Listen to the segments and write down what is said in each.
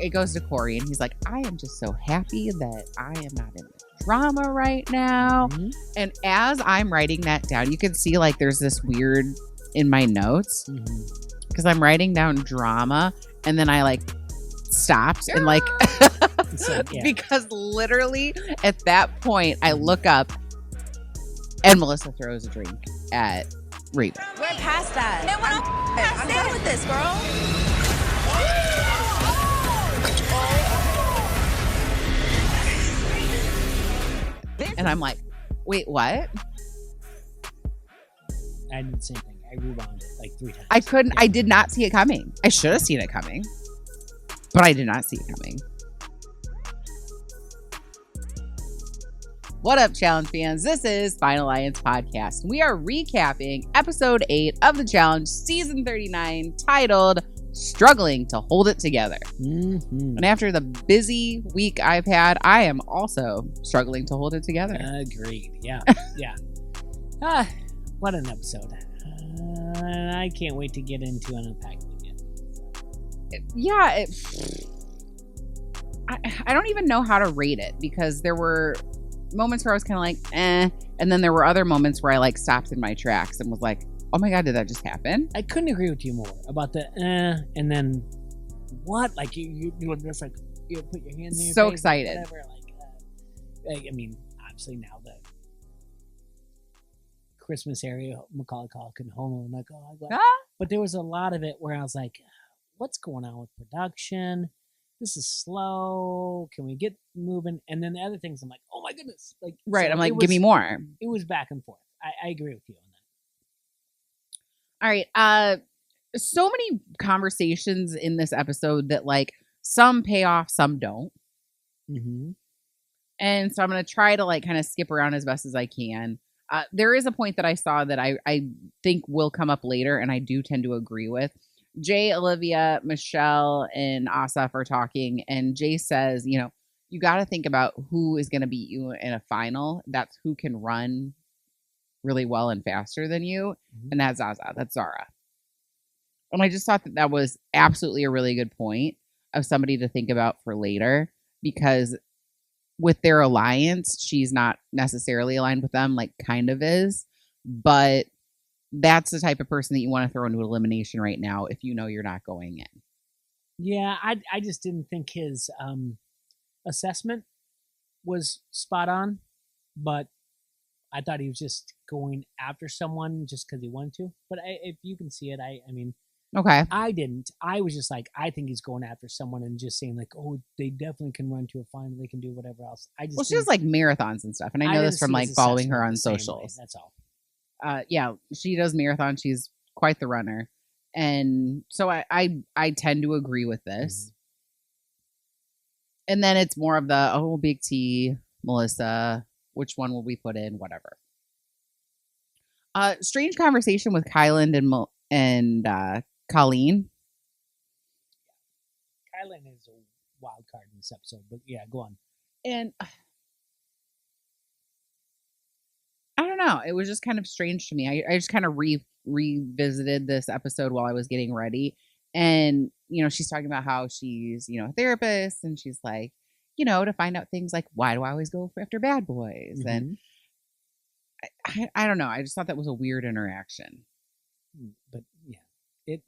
it goes to Corey, and he's like, I am just so happy that I am not in the drama right now. Mm-hmm. And as I'm writing that down, you can see like there's this weird in my notes because I'm writing down drama, and then I like stopped and like because literally at that point I look up and Melissa throws a drink at Raven. We're past that. I'm done with this, girl. And I'm like, wait, what? I did the same thing. I rewound it like 3 times. I did not see it coming. I should have seen it coming, but I did not see it coming. What up, Challenge fans? This is Final Alliance Podcast. We are recapping episode 8 of the Challenge, season 39, titled Struggling to Hold It Together. Mm-hmm. And after the busy week I've had, I am also struggling to hold it together. Agreed. Yeah. Yeah. What an episode. I can't wait to get into and unpack it again. Yeah. I don't even know how to rate it because there were moments where I was kind of like, eh. And then there were other moments where I like stopped in my tracks and was like, oh my God, did that just happen? I couldn't agree with you more about the and then what? Like you were just like, you put your hands in your so face excited. Whatever. Like, I mean, obviously now the Christmas area, Macaulay Culkin, Home, like, oh, but there was a lot of it where I was like, what's going on with production? This is slow. Can we get moving? And then the other things, I'm like, oh my goodness. Like, right. So I'm like, give me more. It was back and forth. I agree with you on that. All right. So many conversations in this episode that like some pay off, some don't. Mm-hmm. And so I'm going to try to like kind of skip around as best as I can. There is a point that I saw that I think will come up later, and I do tend to agree with. Jay, Olivia, Michelle, and Asaf are talking, and Jay says, you know, you got to think about who is going to beat you in a final. That's who can run really well and faster than you, and that's Zaza. That's Zara. And I just thought that was absolutely a really good point of somebody to think about for later, because with their alliance, she's not necessarily aligned with them, like kind of is, but that's the type of person that you want to throw into elimination right now if you know you're not going in. Yeah, I just didn't think his assessment was spot on, but I thought he was just going after someone just because he wanted to. But if you can see it, I mean, okay. I didn't. I was just like, I think he's going after someone and just saying like, oh, they definitely can run to a final. They can do whatever else. She does like marathons and stuff, and I know this from like following her on socials. Way, that's all. Yeah, she does marathons. She's quite the runner, and so I tend to agree with this. And then it's more of the Big T, Melissa. Which one will we put in? Whatever. Strange conversation with Kylan and Colleen. Kylan is a wild card in this episode, but yeah, go on. And I don't know. It was just kind of strange to me. I just kind of revisited this episode while I was getting ready. And, you know, she's talking about how she's, you know, a therapist. And she's like, you know, to find out things like, why do I always go after bad boys? And I don't know. I just thought that was a weird interaction. But yeah.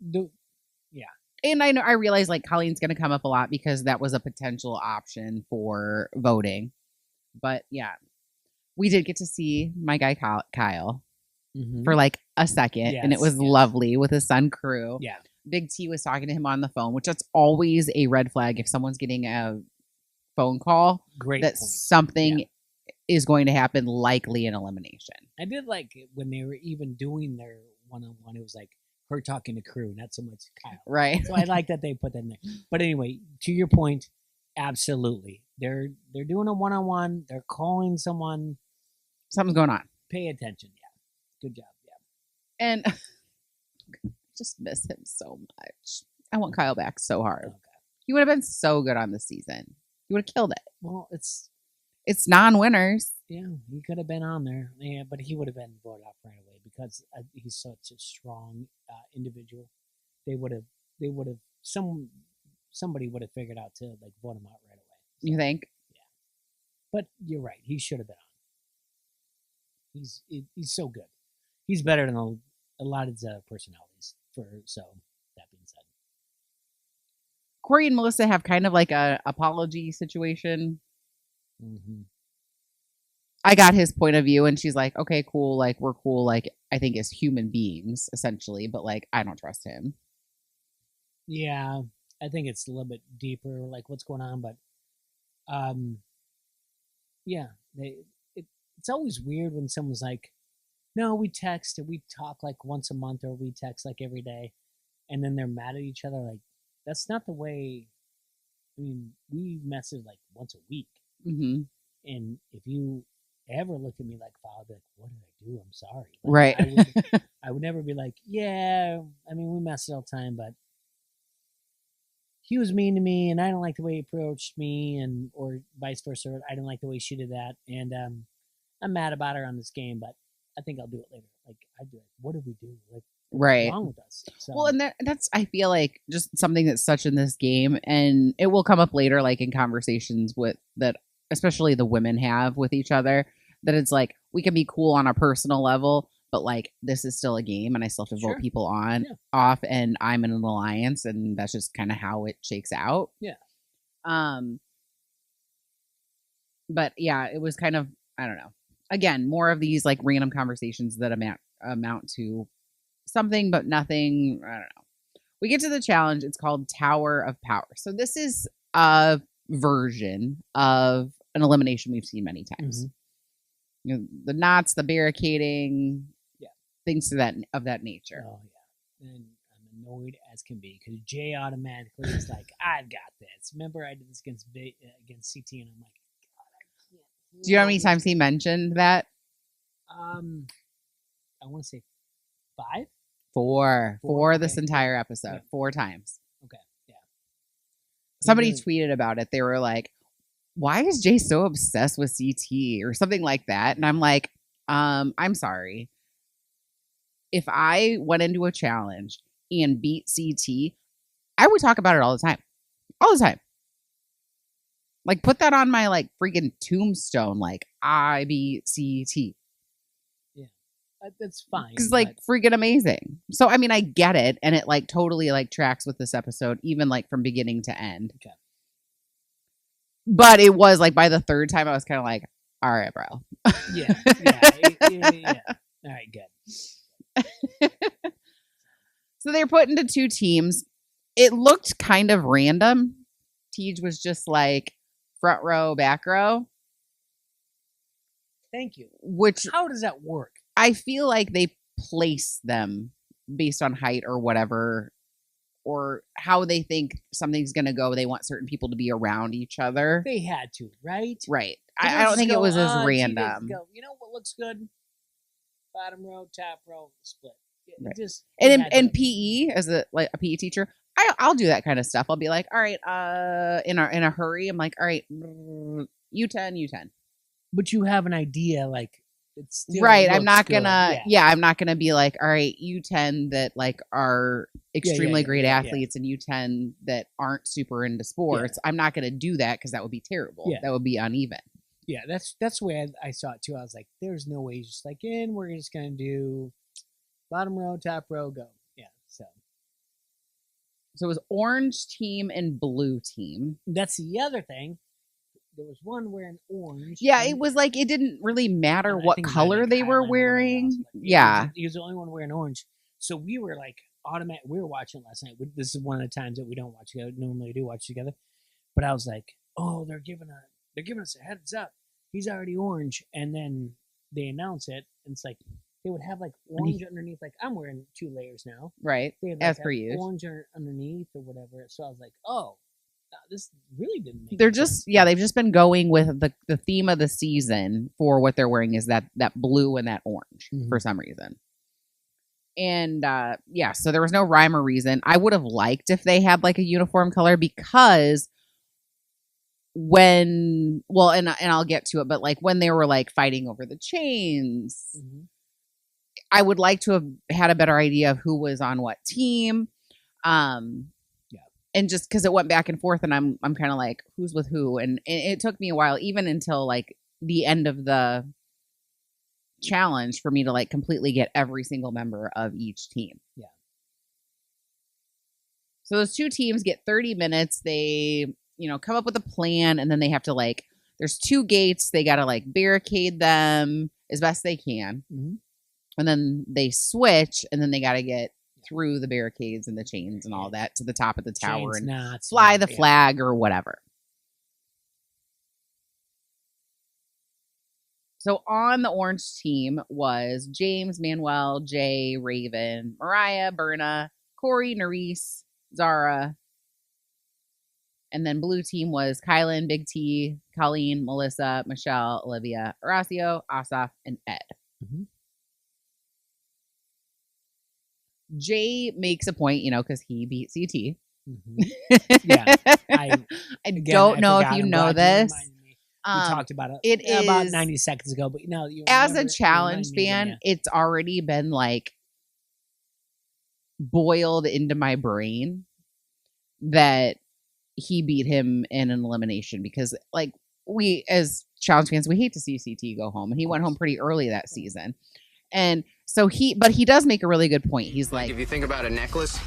And I realized like Colleen's going to come up a lot because that was a potential option for voting. But yeah, we did get to see my guy Kyle for like a second. And it was lovely with his son Crew. Yeah. Big T was talking to him on the phone, which that's always a red flag if someone's getting a phone call. Great that point. Something is going to happen, likely an elimination. I did like it when they were even doing their one-on-one. It was like her talking to Crew, not so much Kyle. Right. So I like that they put that in there. But anyway, to your point, absolutely. They're doing a one-on-one. They're calling someone. Something's going on. Pay attention. Yeah. Good job. Yeah. And I just miss him so much. I want Kyle back so hard. Okay. He would have been so good on this season. He would have killed it. Well, it's non-winners. Yeah, he could have been on there. Yeah, but he would have been brought up right away because he's such a strong individual. They would have somebody would have figured out to like vote him out right away. You think? But you're right. He should have been on. He's so good. He's better than a lot of his personalities. So that being said, Corey and Melissa have kind of like a apology situation. mm-hmm. I got his point of view, and she's like, okay, cool. Like, we're cool. Like, I think as human beings, essentially, but like, I don't trust him. Yeah, I think it's a little bit deeper, like what's going on, but yeah, it's always weird when someone's like, no, we text and we talk like once a month, or we text like every day, and then they're mad at each other. Like, that's not the way. I mean, we message like once a week, Mm-hmm. and if you ever look at me like foul, I'd be like, what did I do? I'm sorry. Like, Right. I would never be like, yeah, I mean, we message all the time, but he was mean to me, and I don't like the way he approached me, and or vice versa. I don't like the way she did that, and I'm mad about her on this game, but I think I'll do it later. Like, I'd be like, what did we do? Like, Right. what's wrong with us? So, Well, and that's, I feel like, just something that's such in this game, and it will come up later, like in conversations with that, especially the women have with each other, that it's like, we can be cool on a personal level, but like, this is still a game, and I still have to Sure. vote people on, Yeah. off, and I'm in an alliance, and that's just kind of how it shakes out. Yeah. But yeah, it was kind of, I don't know. Again, more of these like random conversations that amount to something but nothing. I don't know. We get to the challenge. It's called Tower of Power. So this is a version of an elimination we've seen many times. Mhm. You know, the knots, the barricading, Yeah. things of that nature. Oh yeah, and I'm annoyed as can be because Jay automatically is like, I've got this. Remember, I did this against CT, and I'm like, God, I can't. Do you know how many times he mentioned that? I want to say 5. Four this okay. entire episode. Yeah. 4 times. Okay, yeah. Somebody really- tweeted about it. They were like, why is Jay so obsessed with CT or something like that? And I'm like, I'm sorry. If I went into a challenge and beat CT, I would talk about it all the time. All the time. Like, put that on my like freaking tombstone. Like, I beat CT. That's fine. Because like freaking amazing. So I mean, I get it, and it like totally like tracks with this episode, even like from beginning to end. Okay. But it was like by the 3rd time, I was kind of like, all right, bro. Yeah. All right, good. So they're put into 2 teams. It looked kind of random. Tej was just like front row, back row. Thank you. Which How does that work? I feel like they place them based on height or whatever, or how they think something's going to go. They want certain people to be around each other. They had to, right? Right. They I don't just think it go, was as T random. go, you know what looks good? Bottom row, top row, split. It Right. Just And it had in to- PE, as a PE teacher, I'll do that kind of stuff. I'll be like, all right, in a hurry, I'm like, all right, U10. But you have an idea, like it still Right. I'm looks not good. gonna I'm not gonna be like, all right, U10 that like are extremely great athletes and U10 that aren't super into sports. I'm not gonna do that because that would be terrible. Yeah. That would be uneven. Yeah, that's the way I saw it too. I was like, there's no way he's just like, we're just gonna do bottom row, top row, go. Yeah, so it was orange team and blue team. that's the other thing. There was one wearing orange. Yeah, it was like it didn't really matter and I what think color Magic they were Highland or whatever wearing. else, but Yeah. he was the only one wearing orange. So we were like automatic. We were watching last night. This is one of the times that we don't watch together. Normally do watch together, but I was like, oh, they're giving us a heads up. He's already orange, and then they announce it, and it's like they would have like orange underneath. Like I'm wearing 2 layers now. Right. They had, As like, per have usual. orange underneath or whatever. So I was like, oh, this really didn't make They're any just sense. they've just been going with the theme of the season for what they're wearing is that blue and that orange for some reason. And so there was no rhyme or reason. I would have liked if they had like a uniform color because and I'll get to it, but like when they were like fighting over the chains, I would like to have had a better idea of who was on what team. and just because it went back and forth, and I'm kind of like, who's with who, and it took me a while, even until like the end of the challenge, for me to like completely get every single member of each team. Yeah. So those two teams get 30 minutes. They, come up with a plan, and then they have to like, there's 2 gates. They got to like barricade them as best they can. Mm-hmm. And then they switch, and then they got to get through the barricades and the chains and all that to the top of the tower Chains, and knots, fly the flag or whatever. So on the orange team was James, Manuel, Jay, Raven, Mariah, Berna, Corey, Nerese, Zara. And then blue team was Kylan, Big T, Colleen, Melissa, Michelle, Olivia, Horacio, Asaf, and Ed. Mm-hmm. Jay makes a point, because he beat CT. Mm-hmm. Yeah. I don't know if you know this. We talked about it about is, 90 seconds ago, but as a challenge fan, it's already been like boiled into my brain that he beat him in an elimination, because like we as challenge fans, we hate to see CT go home, and he went home pretty early that season. And so he does make a really good point. He's like, if you think about a necklace,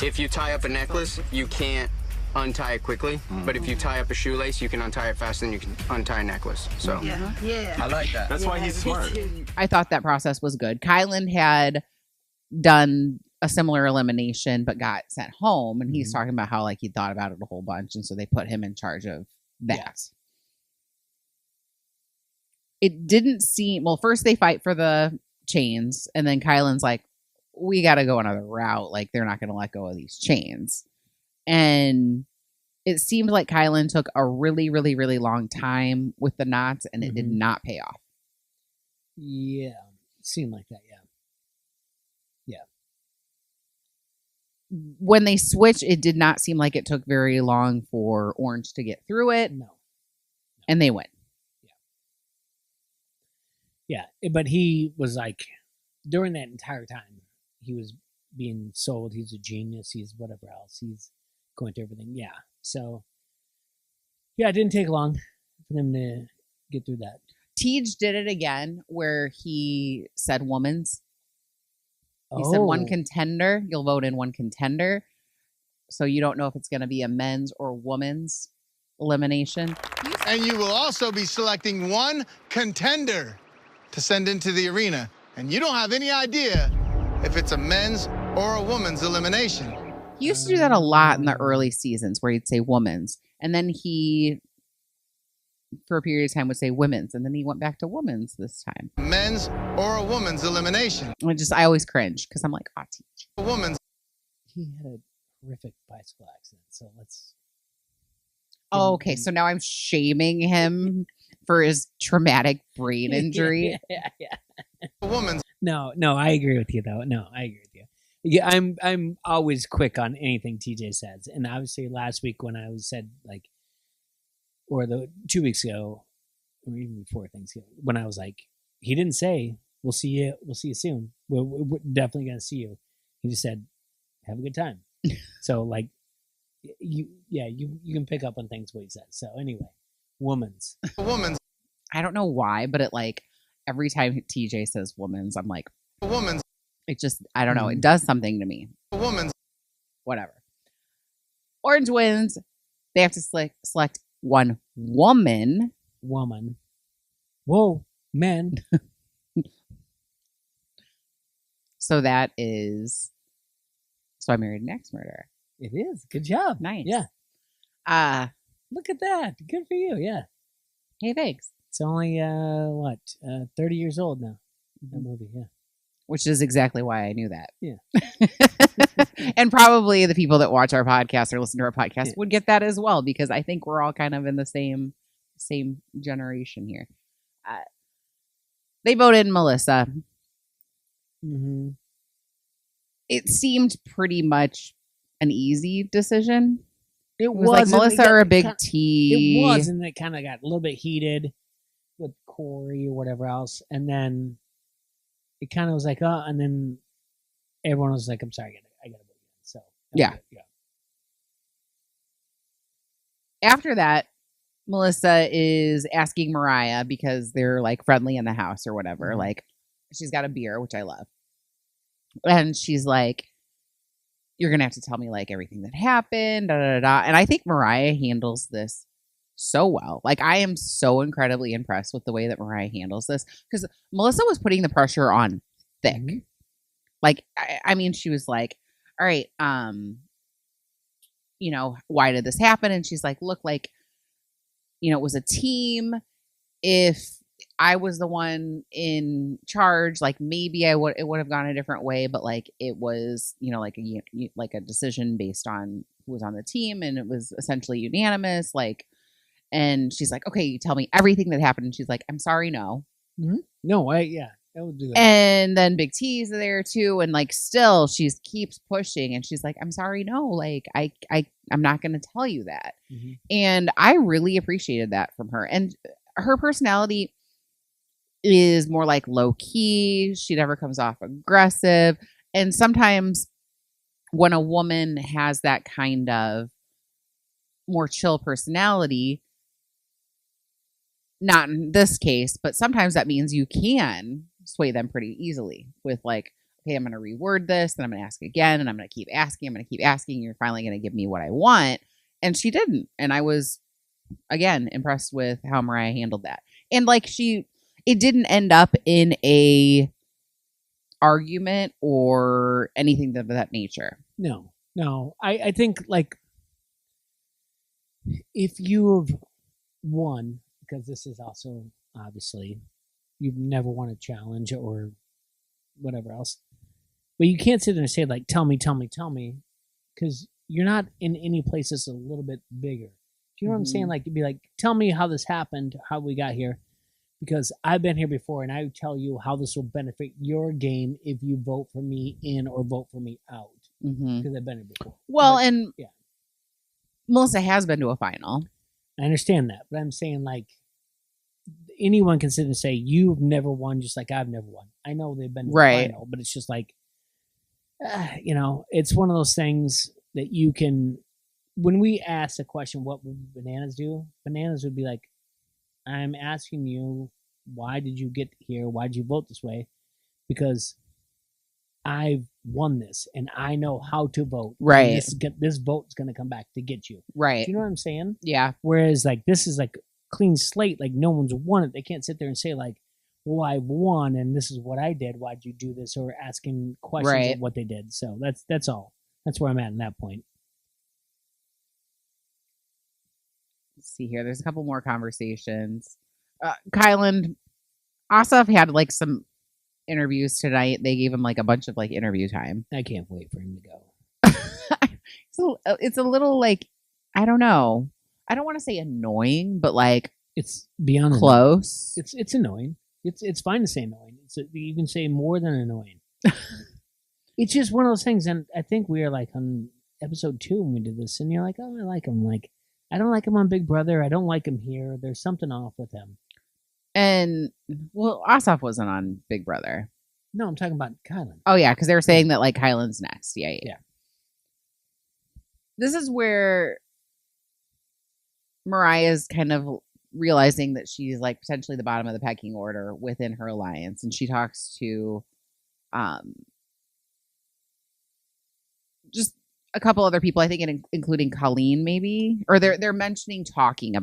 if you tie up a necklace, you can't untie it quickly, but if you tie up a shoelace, you can untie it faster than you can untie a necklace. So yeah, I like that. That's why he's smart. I thought that process was good. Kylan had done a similar elimination but got sent home, and he's talking about how like he thought about it a whole bunch, and so they put him in charge of that. It didn't seem, well, first they fight for the chains, and then Kylan's like, we got to go another route, like they're not going to let go of these chains. And it seemed like Kylan took a really, really, really long time with the knots, and it did not pay off. Yeah, it seemed like that. Yeah. When they switched, it did not seem like it took very long for Orange to get through it. No. And they win. Yeah, but he was like, during that entire time, he was being sold. He's a genius. He's whatever else. He's going through everything. Yeah. So, yeah, it didn't take long for them to get through that. Tej did it again, where he said woman's. He said one contender. You'll vote in one contender. So you don't know if it's going to be a men's or woman's elimination. And you will also be selecting one contender to send into the arena. And you don't have any idea if it's a men's or a woman's elimination. He used to do that a lot in the early seasons, where he'd say woman's. And then he, for a period of time, would say women's. And then he went back to women's this time. Men's or a woman's elimination. I always cringe, because I'm like, Tej. A woman's. He had a horrific bicycle accident. So let's. Oh, okay. So now I'm shaming him for his traumatic brain injury. Yeah. A woman's. No, I agree with you though. No, I agree with you. Yeah, I'm always quick on anything TJ says, and obviously last week when I was said like, or the 2 weeks ago, or even before Thanksgiving, when I was like, he didn't say we'll see you soon. We're definitely gonna see you. He just said, have a good time. So like, you can pick up on things what he says. So anyway, woman's. A woman's. I don't know why, but it like every time TJ says woman's, I'm like, A woman's. it just, I don't know. It does something to me. A woman's. Whatever. Orange wins. They have to select one woman. Whoa, men. So that is So I Married an Ex-Murderer. It is. Good job. Nice. Yeah. Look at that. Good for you. Yeah. Hey, thanks. It's only 30 years old now. That movie, yeah. Which is exactly why I knew that. Yeah. And probably the people that watch our podcast or listen to our podcast would get that as well, because I think we're all kind of in the same generation here. They voted Melissa. Mm-hmm. It seemed pretty much an easy decision. It was like Melissa or a Big T. It was, and it kind of got a little bit heated with Corey or whatever else, and then it kind of was like, and then everyone was like, "I'm sorry, I gotta vote." So yeah. after that, Melissa is asking Mariah, because they're like friendly in the house or whatever. Mhm. Like, she's got a beer, which I love. And she's like, you're going to have to tell me like everything that happened. Da, da, da, da. And I think Mariah handles this so well. Like, I am so incredibly impressed with the way that Mariah handles this, because Melissa was putting the pressure on thick. Mhm. Like, I mean, she was like, all right, you know, why did this happen? And she's like, look, like, you know, it was a team. If I was the one in charge, like, maybe it would have gone a different way, but like, it was, you know, like a decision based on who was on the team, and it was essentially unanimous. Like, and she's like, okay, you tell me everything that happened. And she's like, I'm sorry, no. Mm-hmm. No, I would do that. And then Big T's there too, and like, still she keeps pushing, and she's like, I'm sorry, no, like, I'm not going to tell you that. Mm-hmm. And I really appreciated that from her. And her personality is more like low key. She never comes off aggressive. And sometimes when a woman has that kind of more chill personality, not in this case, but sometimes that means you can sway them pretty easily with like, okay, I'm going to reword this, and I'm going to ask again, and I'm going to keep asking. I'm going to keep asking. You're finally going to give me what I want. And she didn't. And I was, again, impressed with how Mariah handled that. And like, it didn't end up in a argument or anything of that nature. No. I think like, if you've won, because this is also obviously you've never won a challenge or whatever else, but you can't sit there and say like, tell me, because you're not in any place that's a little bit bigger. Do you know what I'm saying? Like, you'd be like, tell me how this happened, how we got here, because I've been here before, and I tell you how this will benefit your game if you vote for me in or vote for me out, because I've been here before. Well, but, and yeah, Melissa has been to a final. I understand that, but I'm saying like, anyone can sit and say you've never won, just like I've never won. I know they've been to the final, but it's just like, you know, it's one of those things that you can. When we ask the question, what would bananas do? Bananas would be like, I'm asking you, why did you get here? Why did you vote this way? Because I've won this, and I know how to vote. Right. This vote's going to come back to get you. Right. Do you know what I'm saying? Yeah. Whereas like, this is like clean slate. Like, no one's won it. They can't sit there and say like, well, I won, and this is what I did. Why'd you do this? Or asking questions of what they did. So that's all. That's where I'm at in that point. Let's see here. There's a couple more conversations. Kylan, Asaf had like some interviews tonight. They gave him like a bunch of like interview time. I can't wait for him to go. So it's a little like, I don't know. I don't want to say annoying, but like, it's beyond close. Annoying. It's annoying. It's fine to say annoying. You can say more than annoying. It's just one of those things. And I think we are like on episode 2 when we did this, and you're like, oh, I like him. Like, I don't like him on Big Brother. I don't like him here. There's something off with him. And well, Asaf wasn't on Big Brother. No, I'm talking about Kylan. Oh yeah, because they were saying that like Kylan's next. Yeah. This is where Mariah's kind of realizing that she's like potentially the bottom of the pecking order within her alliance, and she talks to just a couple other people, I think, including Colleen, maybe, or they're mentioning talking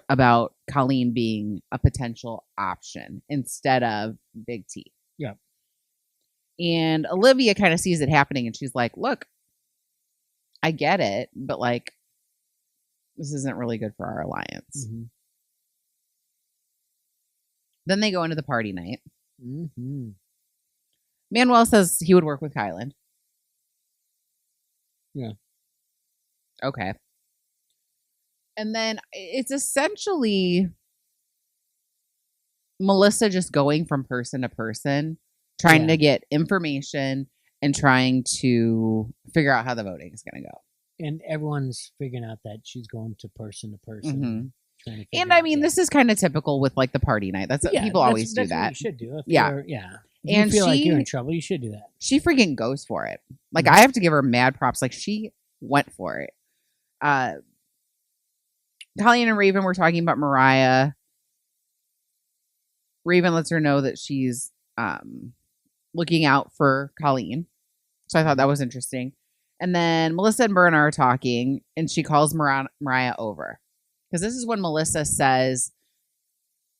about Colleen being a potential option instead of Big T. Yeah. And Olivia kind of sees it happening, and she's like, "Look, I get it, but like, this isn't really good for our alliance." Mm-hmm. Then they go into the party night. Mm-hmm. Manuel says he would work with Kylan. Yeah. Okay. And then it's essentially Melissa just going from person to person, trying to get information and trying to figure out how the voting is going to go. And everyone's figuring out that she's going to person. Mm-hmm. And I mean, this is kind of typical with like the party night. That's people always do that. What you should do. If and you feel like you're in trouble, you should do that. She freaking goes for it. Like, I have to give her mad props. Like, she went for it. Colleen and Raven were talking about Mariah. Raven lets her know that she's looking out for Colleen. So I thought that was interesting. And then Melissa and Berna are talking, and she calls Mariah over. Because this is when Melissa says,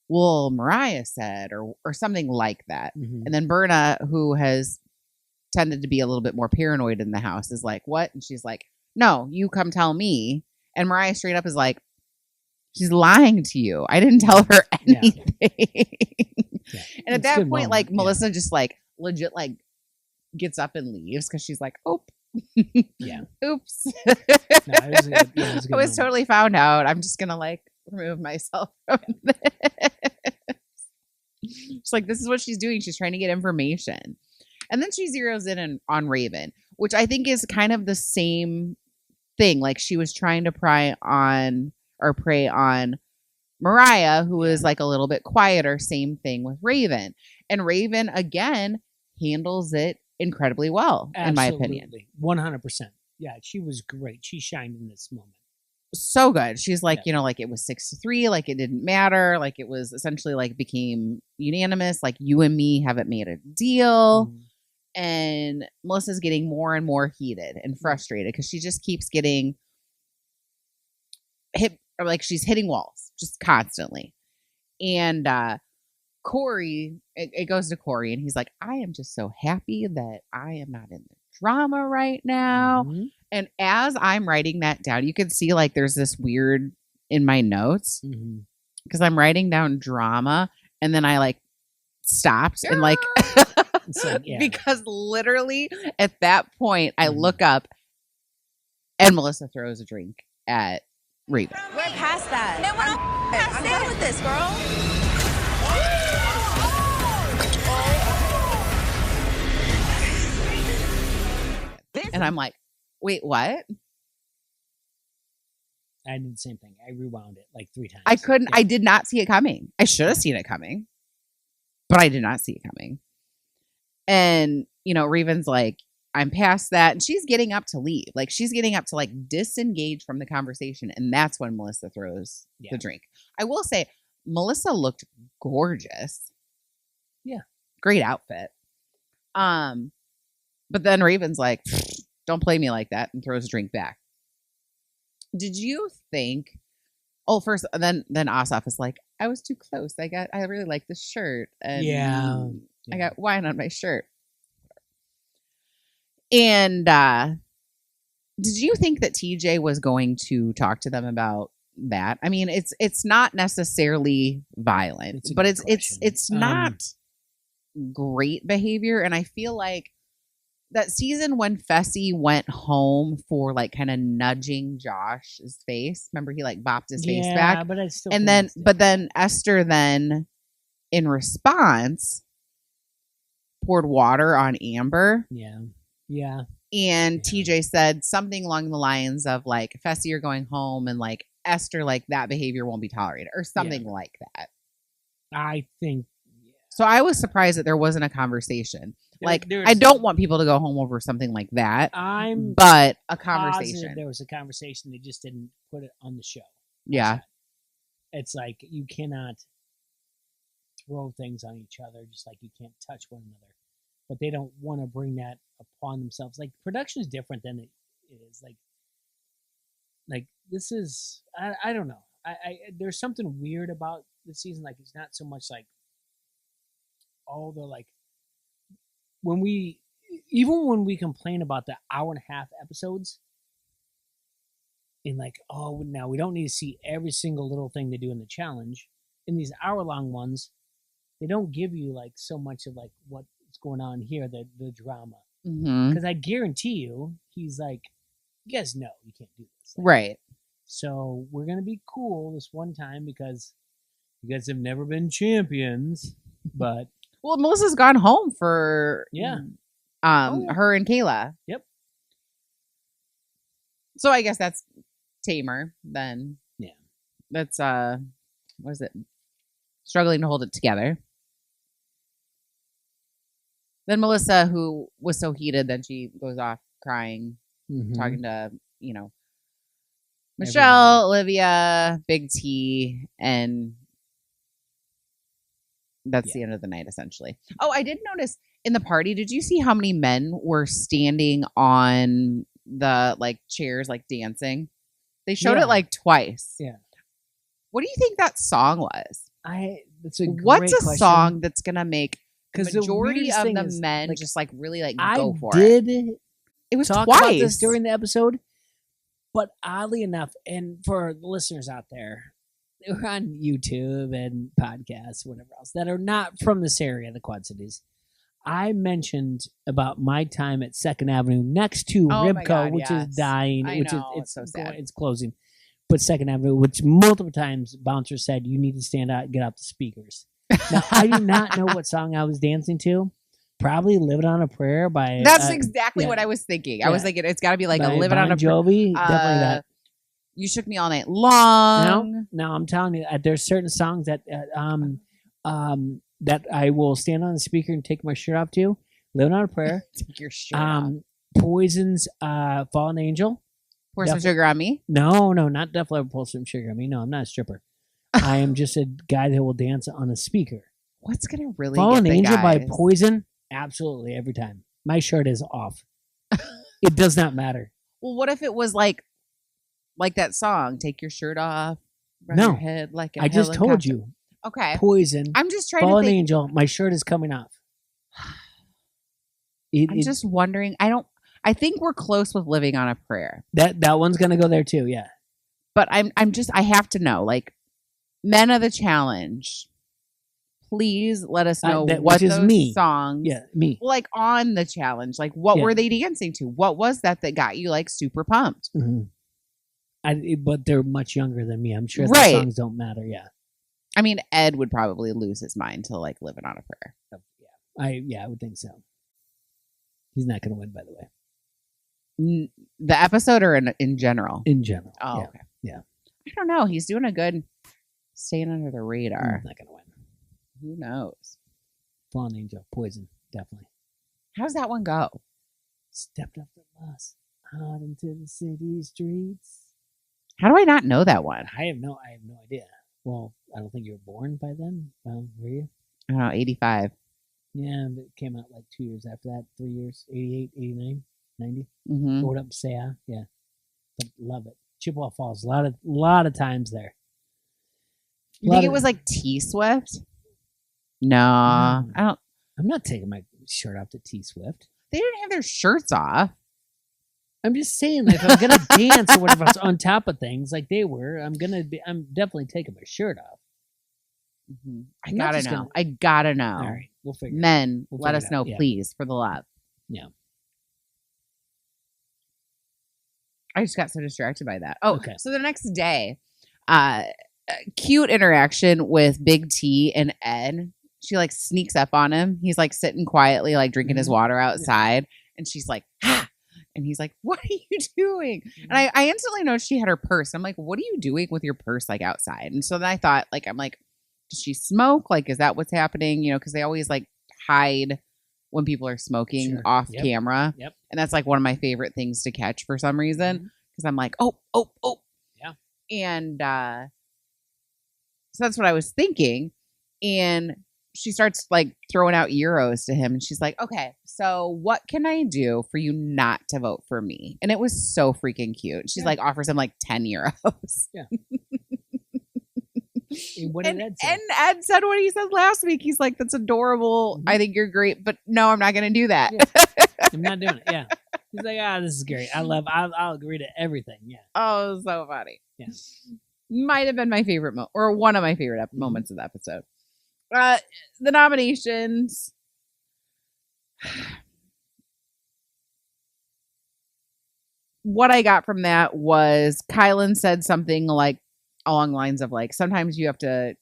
well, Mariah said, or something like that. Mm-hmm. And then Berna, who has tended to be a little bit more paranoid in the house, is like, what? And she's like, no, you come tell me. And Mariah straight up is like, she's lying to you. I didn't tell her anything. Yeah. And at that point, like, Melissa just like legit like gets up and leaves because she's like, oh, yeah, oops. No, it was a good I was moment. totally found out. I'm just gonna like remove myself from this. She's like, this is what she's doing. She's trying to get information. And then she zeroes in on Raven, which I think is kind of the same thing. Like, she was trying to prey on Mariah, who is like a little bit quieter. Same thing with Raven. And Raven, again, handles it incredibly well, in my opinion. 100%. Yeah, she was great. She shined in this moment. So good. She's like, you know, like it was 6-3, like it didn't matter. Like it was essentially like became unanimous. Like, you and me haven't made a deal. And Melissa's getting more and more heated and frustrated because she just keeps getting hit, or like she's hitting walls just constantly. And Corey, it goes to Corey, and he's like, I am just so happy that I am not in the drama right now. Mm-hmm. And as I'm writing that down, you can see like there's this weird in my notes because I'm writing down drama, and then I like stopped and like, because literally at that point I look up and Melissa throws a drink at Raven. We're past that. Man, I'm done with this, girl. And I'm like, wait, what? I did the same thing. I rewound it like 3 times. I did not see it coming. I should have seen it coming, but I did not see it coming. And, you know, Raven's like, I'm past that. And she's getting up to leave. Like, she's getting up to like disengage from the conversation. And that's when Melissa throws the drink. I will say, Melissa looked gorgeous. Yeah. Great outfit. But then Raven's like, don't play me like that, and throws a drink back. Did you think, first, then Asaf is like, I was too close. I really like this shirt. And I got wine on my shirt. And did you think that TJ was going to talk to them about that? I mean, it's not necessarily violent, but it's not great behavior. And I feel like that season when Fessy went home for like kind of nudging Josh's face. Remember, he like bopped his face back. But I still but then Esther then in response poured water on Amber. Yeah. And TJ said something along the lines of like, Fessy, you're going home, and like Esther, like that behavior won't be tolerated, or something like that. I think. So I was surprised that there wasn't a conversation. I don't want people to go home over something like that. But a conversation. There was a conversation. They just didn't put it on the show. Yeah. It's like you cannot throw things on each other, just like you can't touch one another. But they don't want to bring that upon themselves. Like, production is different than it is. Like this is, I don't know. I there's something weird about this season. Like, it's not so much like all the like when we complain about the 1.5-hour episodes and like, oh, now we don't need to see every single little thing they do in the challenge. In these hour-long ones, they don't give you like so much of like what's going on here, the drama. Because I guarantee you, he's like, you guys know you can't do this. Like, right. So we're going to be cool this one time because you guys have never been champions. But well, Melissa's gone home for her and Kayla. Yep. So I guess that's tamer then. Yeah. That's what is it? Struggling to hold it together. Then Melissa, who was so heated, then she goes off crying, talking to, Michelle, Olivia, Big T, and that's the end of the night, essentially. Oh, I did notice in the party, did you see how many men were standing on the like chairs, like dancing? They showed it like twice. Yeah. What do you think that song was? That's a great What's a question. song that's gonna make the 'Cause the majority weirdest of thing the is, men like, just like really like I go for did it? It was talk twice about this during the episode, but oddly enough, and for the listeners out there who are on YouTube and podcasts, whatever else, that are not from this area, the Quad Cities, I mentioned about my time at 2nd Avenue next to Oh my Ribco, God, which yes. is dying, I which know, is it's so sad. it's closing. But 2nd Avenue, which multiple times bouncers said you need to stand out and get off the speakers. Now I do not know what song I was dancing to. Probably "Living on a Prayer" by. That's exactly yeah. what I was thinking. I was Yeah. thinking it's got to be like by a "Living on Bon a Prayer." Jovi, definitely that. You Shook Me All Night Long. No, I'm telling you, there's certain songs that that I will stand on the speaker and take my shirt off to. "Living on a Prayer." Take your shirt off. Poison's "Fallen Angel." Pour some sugar on me. No, not Def Leppard. Pour some sugar on me. No, I'm not a stripper. I am just a guy that will dance on a speaker. What's gonna really "Fallen get the Angel" by guys? Poison? Absolutely, every time. My shirt is off. It does not matter. Well, what if it was like that song? Take your shirt off. Run No. your head like a I just told helicopter. you. Okay. Poison. I'm just trying "Fallen to think. Angel." My shirt is coming off. I'm just wondering. I think we're close with "Living on a Prayer," that one's gonna go there too. Yeah. but I have to know. Like, men of the challenge, please let us know that- what which is those me. songs. Yeah, me. Like on the challenge, like what Yeah. were they dancing to? What was that got you like super pumped? But they're much younger than me. I'm sure Right. the songs don't matter. Yeah. I mean, Ed would probably lose his mind to like "Living on a Prayer." I would think so. He's not going to win, by the way. The episode or in general? In general. Oh, yeah. okay. Yeah. I don't know. He's doing a good staying under the radar. He's not going to win. Who knows? "Fallen Angel," Poison, definitely. How's that one go? Stepped up the bus out into the city streets. How do I not know that one? I have no idea. Well, I don't think you were born by then. Were you? I don't know, 85. Yeah, but it came out like 2 years after that, 3 years, 88, 89, 90. Mm-hmm. Go up, say yeah. But love it. Chippewa Falls, a lot of times there. You think it was like T Swift? No, I don't. I'm not taking my shirt off to T Swift. They didn't have their shirts off. I'm just saying, like, if I'm gonna dance or whatever else on top of things like they were, I'm definitely taking my shirt off. Mm-hmm. I I'm not gotta just know. gonna- I gotta know. All right, we'll figure it out. Men, We'll let figure us it know, out, yeah. please, for the love. Yeah. I just got so distracted by that. Oh, Okay. So the next day, cute interaction with Big T and Ed. She like sneaks up on him. He's like sitting quietly, like drinking his water outside, and she's like, "Ha!" And he's like, "What are you doing?" And I instantly noticed she had her purse. I'm like, "What are you doing with your purse like outside?" And so then I thought, like, I'm like, does she smoke? Like, is that what's happening? You know, because they always like hide when people are smoking Sure. off Yep. camera. Yep. And that's like one of my favorite things to catch for some reason. Because I'm like, oh. Yeah. And so that's what I was thinking. And she starts like throwing out euros to him. And she's like, okay, so what can I do for you not to vote for me? And it was so freaking cute. She's like, offers him like 10 euros. Yeah. What did Ed say? And Ed said what he said last week. He's like, that's adorable. I think you're great. But no, I'm not going to do that. Yeah. I'm not doing it. Yeah. He's like, this is great. I'll agree to everything. Yeah. Oh, it was so funny. Yeah. Might have been my favorite or one of my favorite moments of the episode. The nominations. What I got from that was Kylan said something like along the lines of like, sometimes you have to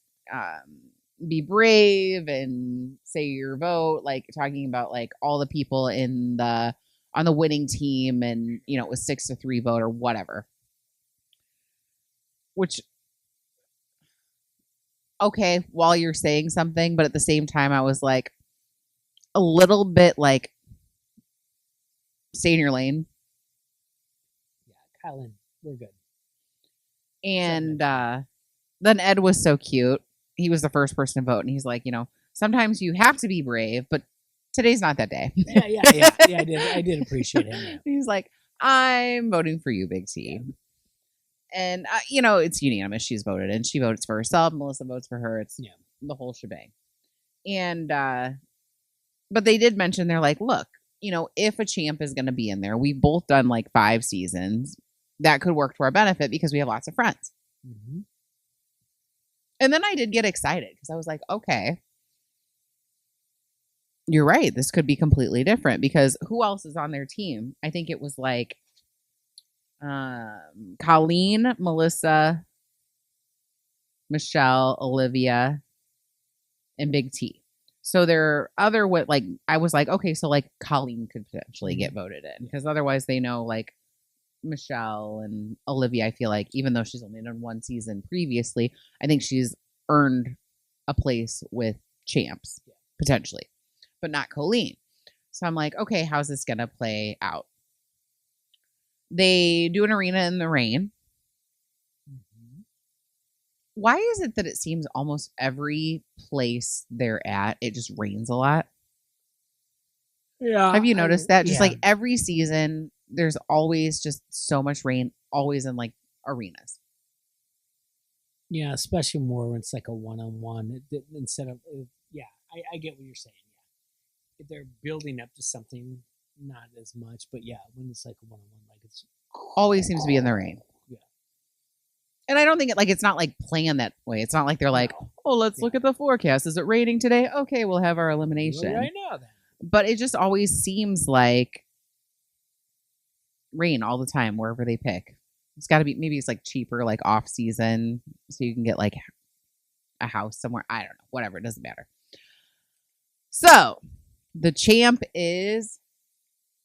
be brave and say your vote, like talking about like all the people on the winning team, and you know, it was 6-3 vote or whatever. Which, okay, while you're saying something, but at the same time, I was like a little bit like, stay in your lane. Yeah, Kylan, we're good. And then Ed was so cute. He was the first person to vote, and he's like, sometimes you have to be brave, but today's not that day. Yeah. I did appreciate him. Yeah. He's like, I'm voting for you, Big T. Yeah. And, it's unanimous. She's voted, and she votes for herself. Melissa votes for her. It's the whole shebang. And, but they did mention, they're like, look, if a champ is going to be in there, we've both done like 5 seasons. That could work to our benefit because we have lots of friends. Mm-hmm. And then I did get excited because I was like, okay, you're right. This could be completely different because who else is on their team? I think it was like Colleen, Melissa, Michelle, Olivia, and Big T. So there are other I was like, okay, so like Colleen could potentially get voted in because otherwise they know like Michelle and Olivia. I feel like even though she's only done 1 season previously, I think she's earned a place with champs potentially, but not Colleen. So I'm like, okay, how's this gonna play out? They do an arena in the rain. Why is it that it seems almost every place they're at, it just rains a lot? Yeah. Have you noticed that? Just like every season, there's always just so much rain, always in like arenas. Yeah, especially more when it's like a one-on-one instead of, I get what you're saying. Yeah. If they're building up to something, not as much, but yeah, when it's like a one-on-one, like it's always seems to be in the rain. And I don't think it's not like planned that way. It's not like they're like, oh, let's look at the forecast. Is it raining today? Okay, we'll have our elimination. Right now, then. But it just always seems like rain all the time, wherever they pick. It's got to be, maybe it's like cheaper, like off season. So you can get like a house somewhere. I don't know. Whatever. It doesn't matter. So the champ is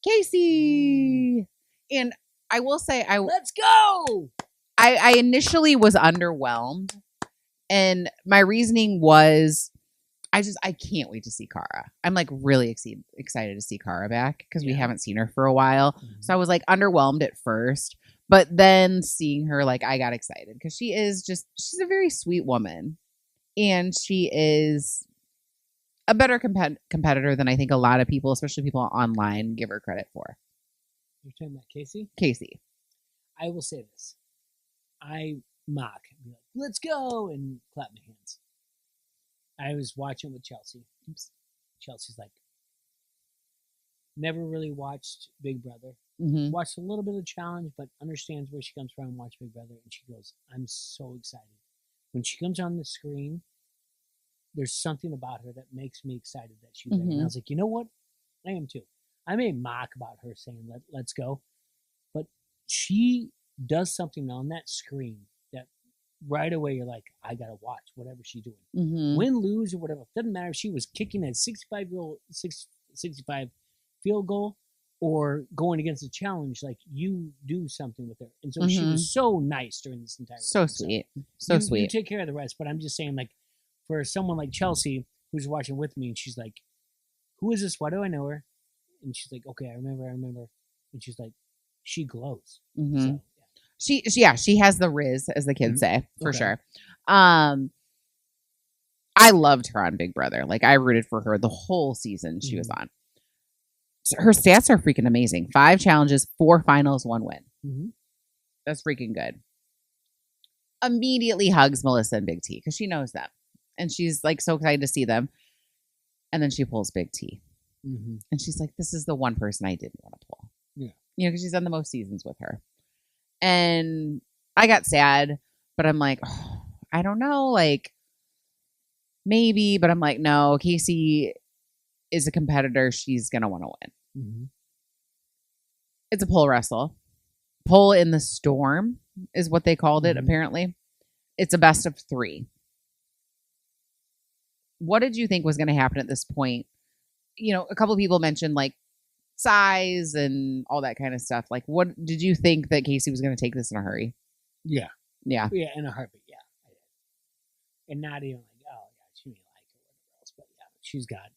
Casey. And I will say, let's go. I initially was underwhelmed, and my reasoning was I can't wait to see Cara. I'm like really excited to see Cara back because we haven't seen her for a while. Mm-hmm. So I was like underwhelmed at first, but then seeing her, like I got excited because she's a very sweet woman, and she is a better competitor than I think a lot of people, especially people online, give her credit for. You're talking about Casey? Casey. I will say this. I mock and be like, let's go, and clap my hands. I was watching with Chelsea. Chelsea's like, never really watched Big Brother. Mm-hmm. Watched a little bit of Challenge, but understands where she comes from, watch Big Brother. And she goes, I'm so excited. When she comes on the screen, there's something about her that makes me excited that she's there. And I was like, you know what? I am too. I may mock about her saying, let's go. But she does something on that screen that right away you're like, I gotta watch whatever she's doing. Mm-hmm. Win, lose, or whatever. Doesn't matter if she was kicking a 65 field goal or going against a challenge, like you do something with her. And so she was so nice during this entire so time. Sweet. You take care of the rest. But I'm just saying, like, for someone like Chelsea who's watching with me and she's like, who is this? Why do I know her? And she's like, okay, I remember. And she's like, she glows. Mm-hmm. So, She has the Riz, as the kids say, for sure. I loved her on Big Brother. Like I rooted for her the whole season she was on. So her stats are freaking amazing. 5 challenges, 4 finals, 1 win. Mm-hmm. That's freaking good. Immediately hugs Melissa and Big T because she knows them. And she's like so excited to see them. And then she pulls Big T. Mm-hmm. And she's like, this is the one person I didn't want to pull. Yeah. Because she's done the most seasons with her. And I got sad, but I'm like, oh, I don't know, like maybe, but I'm like, no, Casey is a competitor. She's going to want to win. Mm-hmm. It's a pole wrestle. Pole in the storm is what they called it, apparently. It's a best of 3. What did you think was going to happen at this point? A couple of people mentioned like size and all that kind of stuff. Like, what did you think that Casey was going to take this in a hurry? Yeah, in a heartbeat. Yeah, and not even like, oh yeah, she may like it or whatever else, but yeah, she's got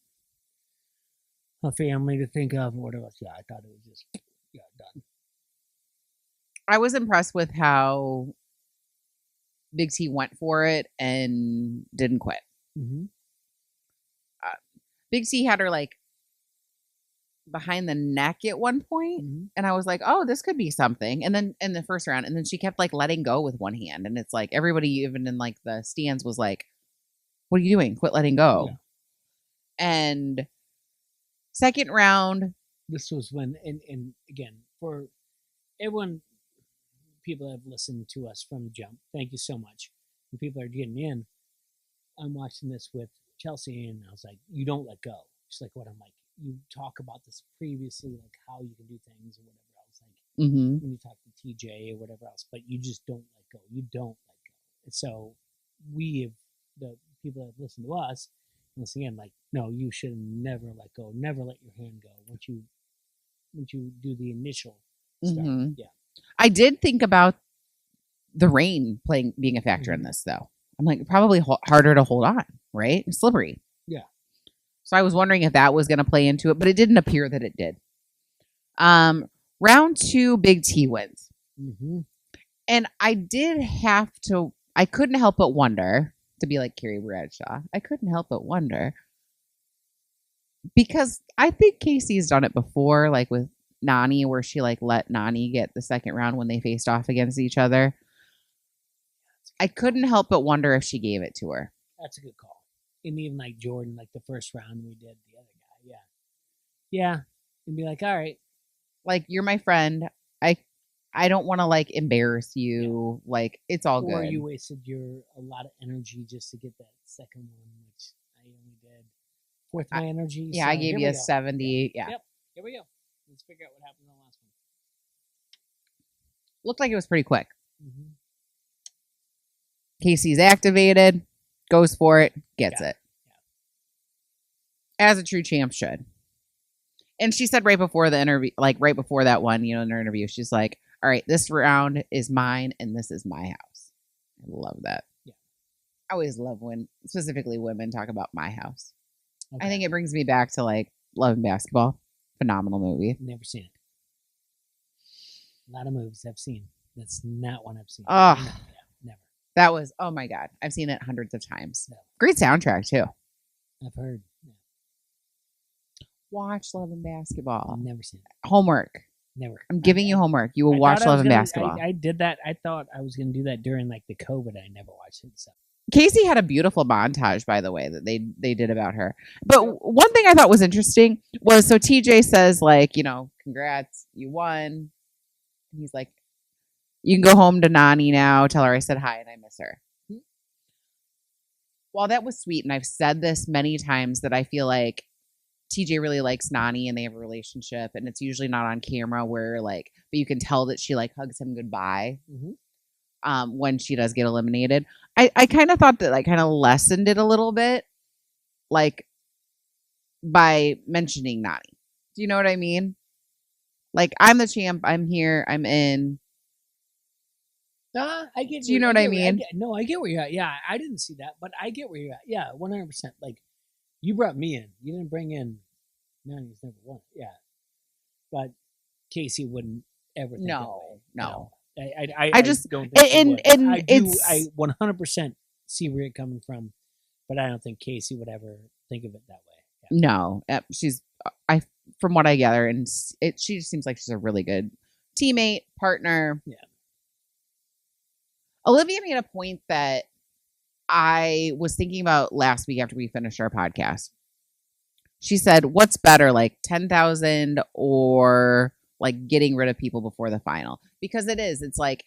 a family to think of or whatever else. Yeah, I thought it was just done. I was impressed with how Big T went for it and didn't quit. Mm-hmm. Big T had her like behind the neck at one point, and I was like, oh, this could be something. And then in the first round, and then she kept like letting go with one hand, and it's like everybody, even in like the stands, was like, what are you doing? Quit letting go. Yeah. And second round, this was when, and again, for everyone, people have listened to us from the jump, thank you so much. And people are getting in. I'm watching this with Chelsea, and I was like, you don't let go. She's like, what? I'm like, you talk about this previously, like how you can do things or whatever else, like when you talk to TJ or whatever else, but you just don't let go. You don't let go. And so we have, the people that have listened to us, once again, like, no, you should never let go. Never let your hand go once you do the initial start. Yeah. I did think about the rain being a factor in this, though. I'm like, probably harder to hold on, right? It's slippery. Yeah. So I was wondering if that was going to play into it, but it didn't appear that it did. Round 2, Big T wins. And I couldn't help but wonder, to be like Carrie Bradshaw, I couldn't help but wonder, because I think Casey's done it before, like with Nani, where she like let Nani get the second round when they faced off against each other. I couldn't help but wonder if she gave it to her. That's a good call. And even like Jordan, like the first round we did the other guy. Yeah. Yeah. And be like, all right. Like, you're my friend. I don't want to like embarrass you. Yeah. Like, it's all good. Or you wasted a lot of energy just to get that second one, which I only did fourth my energy. Yeah, so I gave you a 70. Yeah. Yep. Here we go. Let's figure out what happened in the last one. Looked like it was pretty quick. Casey's activated, goes for it, gets it. Yeah. As a true champ should. And she said right before the interview, like right before that one, you know, in her interview, she's like, all right, this round is mine and this is my house. I love that. Yeah. I always love when specifically women talk about my house. Okay. I think it brings me back to like Love and Basketball. Phenomenal movie. Never seen it. A lot of movies I've seen. That's not one I've seen. Oh, never. That was, oh my God. I've seen it hundreds of times. No. Great soundtrack too. I've heard. Yeah. Watch Love and Basketball. I've never seen it. Homework. Never. I'm giving you homework. You will watch Love and Basketball. I did that. I thought I was going to do that during like the COVID. I never watched it. So. Casey had a beautiful montage, by the way, that they did about her. But one thing I thought was interesting was, so TJ says, like, you know, congrats, you won. And he's like, you can go home to Nani now. Tell her I said hi and I miss her. While that was sweet, and I've said this many times, that I feel like TJ really likes Nani and they have a relationship, and it's usually not on camera where like, but you can tell that she like hugs him goodbye when she does get eliminated. I kind of thought that like kind of lessened it a little bit, like by mentioning Nani. Do you know what I mean? Like, I'm the champ. I'm here. I'm in. I get. Do you know what I mean? I get where you're at. Yeah, I didn't see that, but I get where you're at. Yeah, 100%. Like, you brought me in. You didn't bring in Nani's number one. Yeah, but Casey wouldn't ever. Think no. I just don't think I 100% see where you're coming from, but I don't think Casey would ever think of it that way. Yeah. No, she's from what I gather, and she just seems like she's a really good teammate, partner. Yeah. Olivia made a point that I was thinking about last week after we finished our podcast. She said, what's better, like 10,000 or like getting rid of people before the final? Because it's like,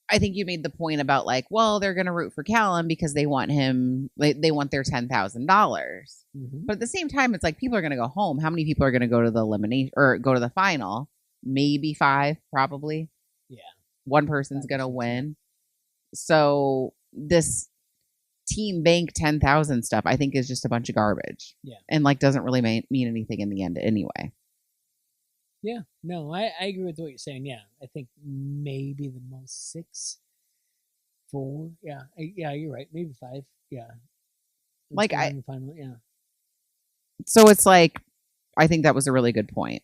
I think you made the point about like, well, they're going to root for Callum because they want him, they want their $10,000. But at the same time, it's like, people are going to go home. How many people are going to go to the elimination or go to the final? Maybe 5, probably. Yeah. One person's going to win. So this team bank 10,000 stuff, I think, is just a bunch of garbage. Yeah. And like doesn't really mean anything in the end anyway. Yeah. No, I agree with what you're saying. Yeah. I think maybe the most 6, 4. Yeah. Yeah, you're right. Maybe 5. Yeah. Like final. Yeah. So it's like, I think that was a really good point.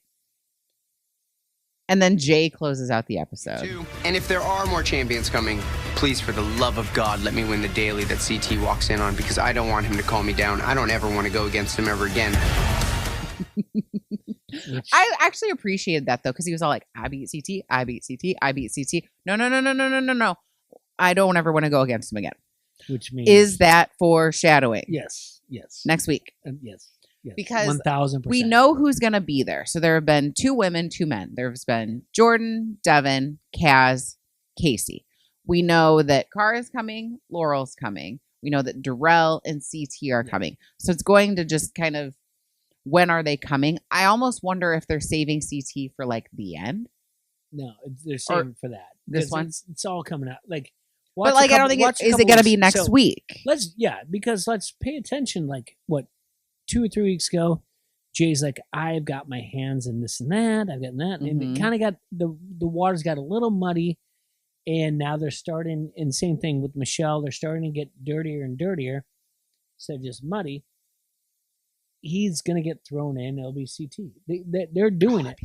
And then Jay closes out the episode. And if there are more champions coming, please, for the love of God, let me win the daily that CT walks in on, because I don't want him to call me down. I don't ever want to go against him ever again. I actually appreciated that, though, because he was all like, I beat CT, I beat CT, I beat CT. No. I don't ever want to go against him again. Which means... Is that foreshadowing? Yes. Next week. Yes. Because 1,000%. we know who's going to be there. So there have been 2 women, 2 men. There's been Jordan, Devin, Kaz, Casey. We know that Cara is coming, Laurel's coming. We know that Darrell and CT are coming. So it's going to just kind of, when are they coming? I almost wonder if they're saving CT for like the end. No, they're saving for that. This one? It's all coming out. Like, but like, I don't think is it going to be next week? Let's pay attention. Like, what, 2 or 3 weeks ago, Jay's like, I've got my hands in this and that. I've got that. And it kind of got, the waters got a little muddy. And now they're starting, and same thing with Michelle, they're starting to get dirtier and dirtier instead of just muddy. He's going to get thrown in. It'll be CT. They're doing it.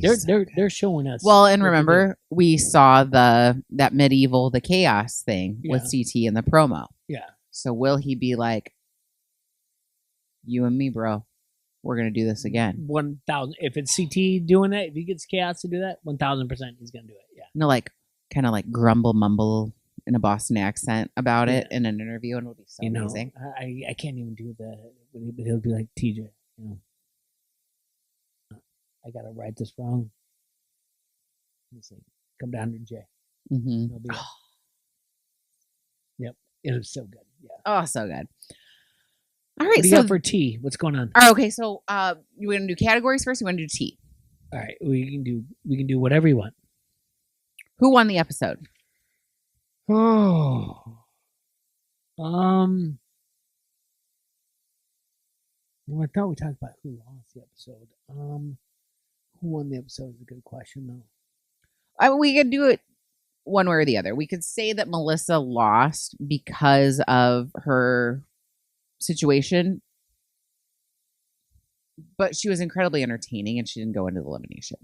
They're showing us. Well, and remember, we saw that medieval, the chaos thing with CT in the promo. Yeah. So will he be like, you and me, bro, we're going to do this again? 1,000. If it's CT doing that, if he gets chaos to do that, 1,000% he's going to do it. Yeah. No, like kind of like grumble mumble in a Boston accent about it in an interview, and it'll be so amazing. I can't even do that. He'll be like, TJ, I got to write this wrong. Let's see. Come down to Jay. It'll be Yep. It was so good. Yeah. Oh, so good. All right. What do you got for T? What's going on? All right, okay. So you want to do categories first? You want to do T? All right. We can do whatever you want. Who won the episode? Oh. Well, I thought we talked about who lost the episode. Who won the episode is a good question, though. We could do it one way or the other. We could say that Melissa lost because of her situation, but she was incredibly entertaining and she didn't go into the elimination.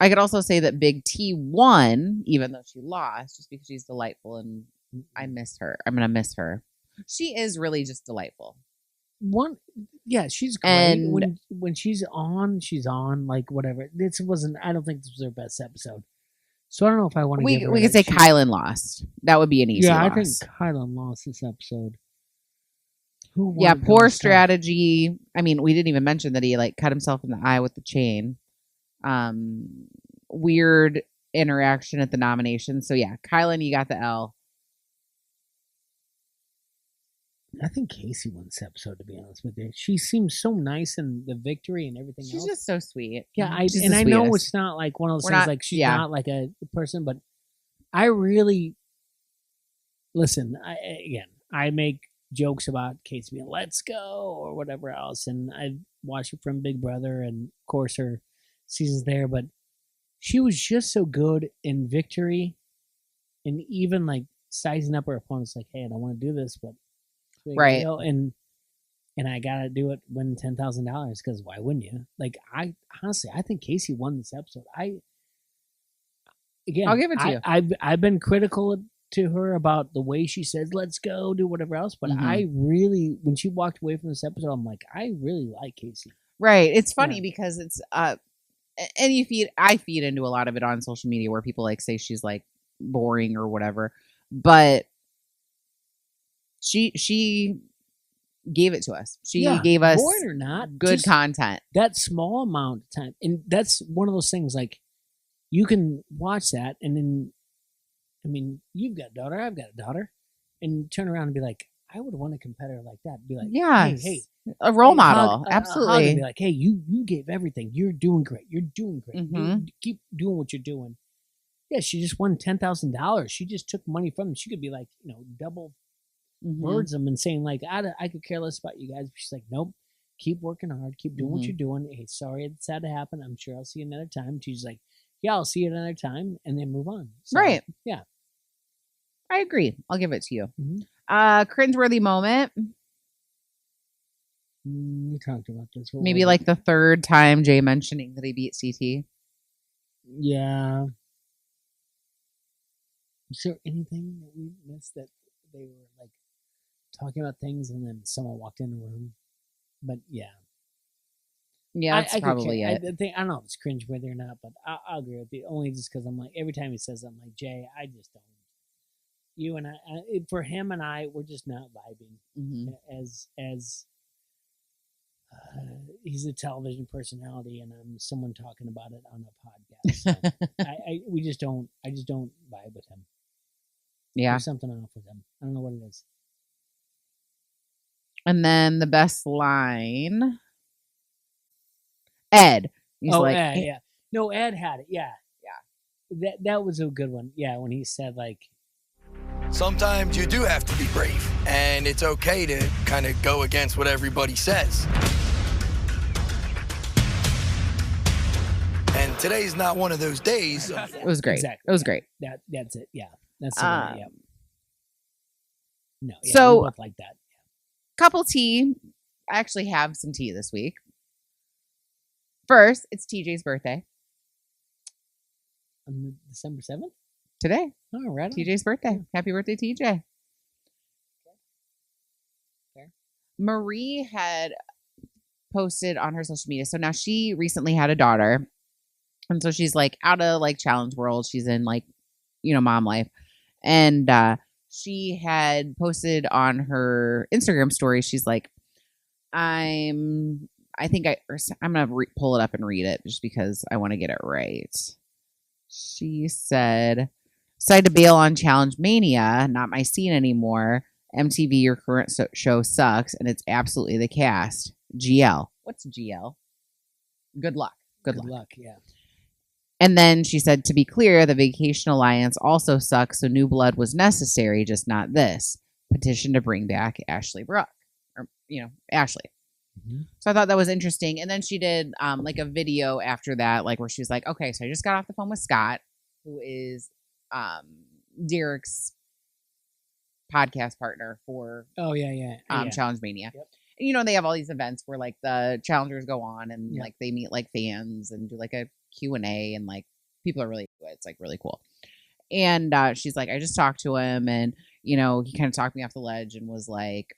I could also say that Big T won, even though she lost, just because she's delightful and I miss her. I'm going to miss her. She is really just delightful. She's great. And when she's on, like, whatever. I don't think this was her best episode. So I don't know if I want to we could say Kylan lost. That would be an easy loss. I think Kylan lost this episode. Poor strategy. I mean, we didn't even mention that he like cut himself in the eye with the chain. Weird interaction at the nomination. So yeah, Kylan, you got the L. I think Casey won this episode, to be honest with you. She seems so nice in the victory and everything else. She's just so sweet. Yeah, I know it's not like one of those things like she's not like a person, but I really listen. I make jokes about Casey being "Let's go" or whatever else, and I watch it from Big Brother, and of course her season's there, but she was just so good in victory, and even like sizing up her opponents, like, "Hey, I don't want to do this, but." Right. And I gotta do it, win $10,000 because why wouldn't you? Like, I honestly, I think Casey won this episode. I'll give it to you. I've been critical to her about the way she says "let's go" do whatever else, but I really, when she walked away from this episode, I'm like, I really like Casey. Right. It's funny because it's and I feed into a lot of it on social media where people like say she's like boring or whatever, but she gave it to us. She gave us, boring or not, good content. That small amount of time. And that's one of those things, like, you can watch that and then, I mean, you've got a daughter, I've got a daughter, and turn around and be like, I would want a competitor like that. Be like, hey, a role model. Absolutely. And be like, hey, you gave everything. You're doing great. You're doing great. You keep doing what you're doing. Yeah, she just won $10,000. She just took money from them. She could be like, double birds them and saying like, I could care less about you guys. But she's like, nope, keep working hard, keep doing what you're doing. Hey, sorry it's had to happen. I'm sure I'll see you another time. She's like, yeah, I'll see you another time, and then move on. So, right. Yeah. I agree. I'll give it to you. Cringeworthy moment. We talked about this. What Maybe was like it? the third time Jay mentioning that he beat CT. Yeah. Is there anything that we missed that they were like talking about things and then someone walked in the room? But yeah. Yeah, that's probably it. I don't know if it's cringeworthy or not, but I'll agree with you. Only just because I'm like, every time he says something like, Jay, I just don't. You and for him and I, we're just not vibing. Mhm. As he's a television personality, and I'm someone talking about it on a podcast. So we just don't. I just don't vibe with him. Yeah. There's something off with him. I don't know what it is. And then the best line, Ed. He's like, Ed, yeah. No, Ed had it. Yeah. That was a good one. Yeah, when he said like, sometimes you do have to be brave, and it's okay to kind of go against what everybody says. And today's not one of those days. It was great. Exactly. It was great. That's it. Yeah, that's the one. Yeah. No. Yeah, So- we both like that. Couple tea. I actually have some tea this week. First, it's TJ's birthday On December 7th. today. Oh, right. on. TJ's birthday. Happy birthday, TJ. Fair. Marie had posted on her social media. So now she recently had a daughter. And so she's like out of like challenge world. She's in like, mom life. And she had posted on her Instagram story. She's like, I'm going to pull it up and read it just because I want to get it right. She said, decided to bail on Challenge Mania, not my scene anymore. MTV, your current show sucks, and it's absolutely the cast. GL. What's GL? Good luck. Good luck. Yeah. And then she said, to be clear, the Vacation Alliance also sucks, so new blood was necessary, just not this. Petition to bring back Ashley Brooke. Or, Ashley. Mm-hmm. So I thought that was interesting. And then she did like a video after that, like where she's like, okay, so I just got off the phone with Scott, who is Derek's podcast partner for Challenge Mania. Yep. And, they have all these events where like the challengers go on and like they meet like fans and do like a Q&A and like people are really good. It's like really cool. And she's like, I just talked to him and, he kind of talked me off the ledge and was like,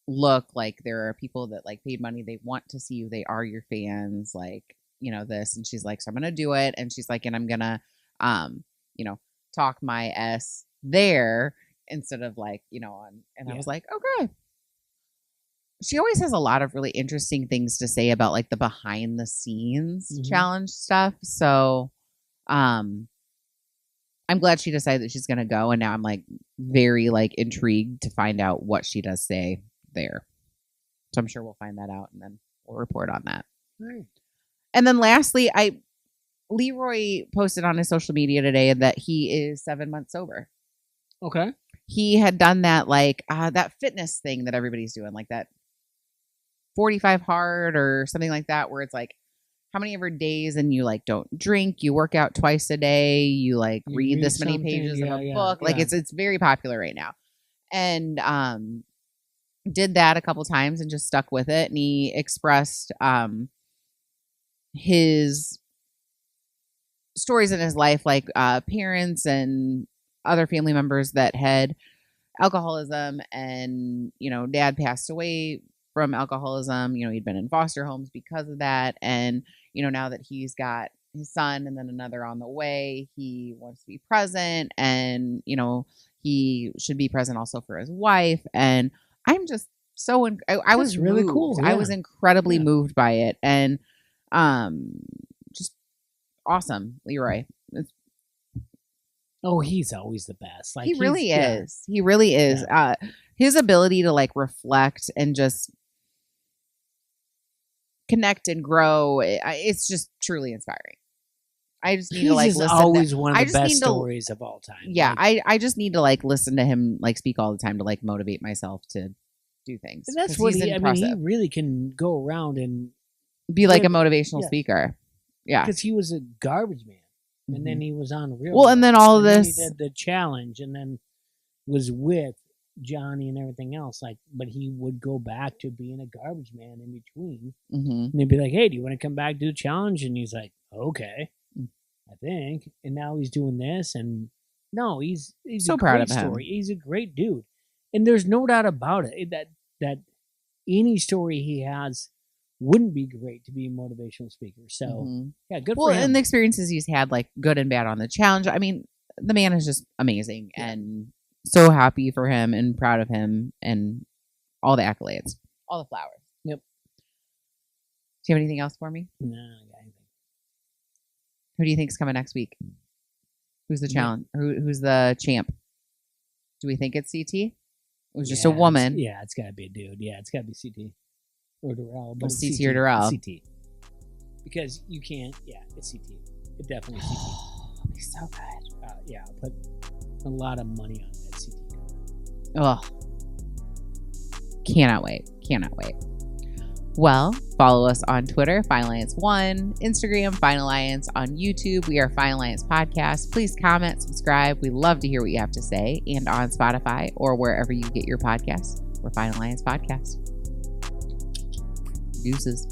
look, like there are people that like paid money. They want to see you. They are your fans, like, this. And she's like, so I'm going to do it. And she's like, and I'm going to, talk my S there instead of like, on. And I was like, okay. She always has a lot of really interesting things to say about like the behind the scenes challenge stuff. So, I'm glad she decided that she's going to go. And now I'm like very like intrigued to find out what she does say there. So I'm sure we'll find that out and then we'll report on that. Right. And then lastly, Leroy posted on his social media today that he is 7 months sober. Okay. He had done that like that fitness thing that everybody's doing, like that 45 hard or something like that, where it's like how many ever days and you like don't drink, you work out twice a day, you like read this many pages of a book. Like it's very popular right now. And did that a couple times and just stuck with it. And he expressed his stories in his life, like parents and other family members that had alcoholism and, dad passed away from alcoholism. He'd been in foster homes because of that. And, now that he's got his son and then another on the way, he wants to be present and, he should be present also for his wife. And I'm just so, I was really moved. cool. I Yeah. was incredibly moved by it. And, just awesome. Leroy. Oh, he's always the best. Like He really yeah. is. He really is. His ability to like reflect and just connect and grow, it's just truly inspiring. I just need to like He's listen. always one I of the just best need to- stories of all time. Yeah, Like, I just need to like listen to him like speak all the time to like motivate myself to do things. and that's 'Cause what he's he impressive. really can go around and Be like a live- motivational yeah. speaker. Yeah. because he was a garbage man, and then he was on Real Well, and World, then all of and then this- he did the challenge, and then was with Johnny and everything else. Like, but he would go back to being a garbage man in between. Mm-hmm. And they'd be like, "Hey, do you want to come back do the challenge?" And he's like, "Okay, I think." And now he's doing this, and no, he's So a proud great of him. story. He's a great dude, and there's no doubt about it that any story he has wouldn't be great to be a motivational speaker. So yeah, good for him. And the experiences he's had, like good and bad on the challenge. I mean, the man is just amazing, and so happy for him and proud of him and all the accolades, all the flowers. Yep. Do you have anything else for me? No, I got anything. Who do you think's coming next week? Who's the challenge? Who's the champ? Do we think it's CT? It was just a woman. It's got to be a dude. Yeah, it's got to be CT or Darrell. But CT or Darrell. CT. Because you can't. Yeah, it's CT. It definitely is CT. That'd be so good. Yeah, I'll put a lot of money on that CT. Oh, cannot wait. Cannot wait. Well, follow us on Twitter, Fine Alliance 1, Instagram, Fine Alliance, on YouTube. We are Fine Alliance Podcast. Please comment, subscribe. We love to hear what you have to say. And on Spotify or wherever you get your podcasts, we're Fine Alliance Podcast. Deuces.